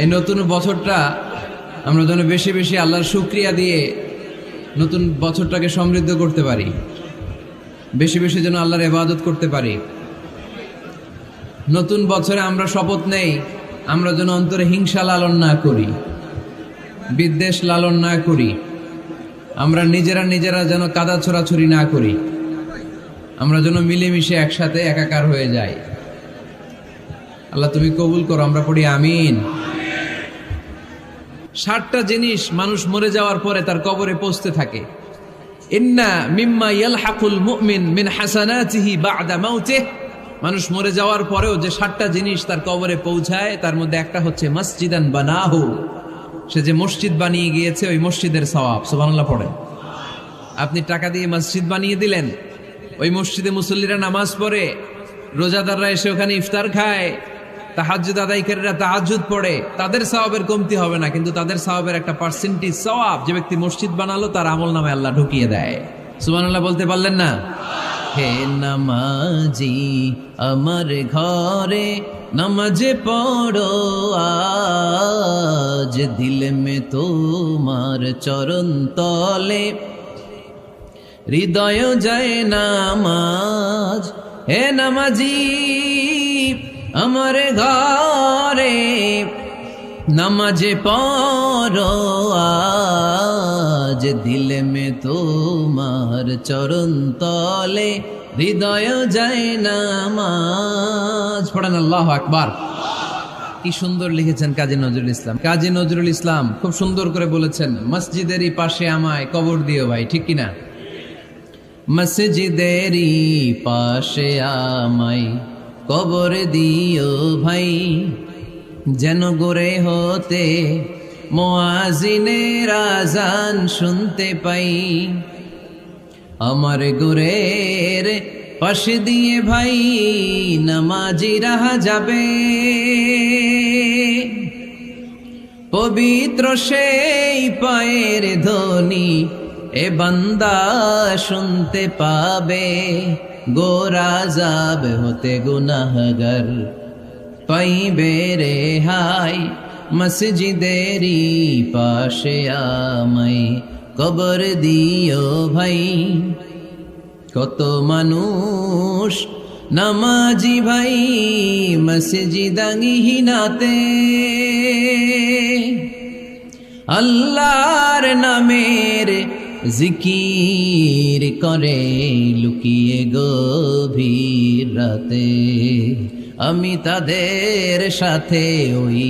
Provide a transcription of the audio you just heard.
এই নতুন বছরটা আমরা যেন বেশি বেশি আল্লাহর শুকরিয়া দিয়ে নতুন বছরটাকে সমৃদ্ধ করতে পারি, বেশি বেশি যেন আল্লাহর ইবাদত করতে পারি। নতুন বছরে আমরা শপথ নেই আমরা যেন অন্তরে হিংসা লালন না করি, বিদ্বেষ লালন না করি, আমরা নিজেরা যেন কাদা ছোড়াছুরি না করি, আমরা যেন মিলেমিশে একসাথে একাকার হয়ে যাই। আল্লাহ তুমি কবুল করো, আমরা পড়ি আমিন। 60টা জিনিস মানুষ মরে যাওয়ার পরে তার কবরে পৌঁছতে থাকে। ইন্না মিম্মা ইয়ালহাকুল মুমিন মিন হাসানাতিহি বা'দা মাউতিহি, মানুষ মরে যাওয়ার পরেও যে 60টা জিনিস তার কবরে পৌঁছায় তার মধ্যে একটা হচ্ছে মসজিদান বানাহু, সে যে মসজিদ বানিয়ে গিয়েছে ওই মসজিদের সওয়াব। সুবহানাল্লাহ পড়েন। আপনি টাকা দিয়ে মসজিদ বানিয়ে দিলেন, ওই মসজিদে মুসল্লিরা নামাজ পড়ে, রোজাদাররা এসে ওখানে ইফতার খায়, তাহাজ্জুদ আদায়কারীরা তাহাজ্জুদ পড়ে, তাদের সওয়াবের কমতি হবে না, কিন্তু তাদের সওয়াবের একটা পার্সেন্টেজ সওয়াব যে ব্যক্তি মসজিদ বানালো তার আমলনামায় আল্লাহ ঢুকিয়ে দেয়। সুবহানাল্লাহ বলতে পারলেন না? হে নামাজি আমার ঘরে নামাজে পড়ো আজ, দিল মে তোমার চরণ তলে হৃদয় যায় নামাজ। হে নামাজি আমার ঘরে নামাজে পড়ো আজ, দিল মে তোমার চরণ তলে হৃদয় যায় নামাজ। পড়েন আল্লাহু আকবার। কি সুন্দর লিখেছেন কাজী নজরুল ইসলাম। কাজী নজরুল ইসলাম খুব সুন্দর করে বলেছেন, মসজিদেরই পাশে আমায় কবর দিও ভাই, ঠিক কিনা? মসজিদেরই পাশে আমায় কবর দিও ভাই, যেন গোরে হতে মুয়াজ্জিনের আযান শুনতে পাই। আমার গোরের পাশে দিয়ে ভাই নামাজিরা যাবে, পবিত্র সেই পায়ের ধ্বনি এ বান্দা শুনতে পাবে। গোরা যাব হতে গুনাহগার পাইবে রেহাই, মসজিদেরই পাশে আমায় কবর দিও ভাই। কত মানুষ নামাজি ভাই মসজিদাঙ্গিহীনাতে, আল্লাহর নামের জিকির করে লুকিয়ে গভীর রাতে, আমি তাদের সাথে ওই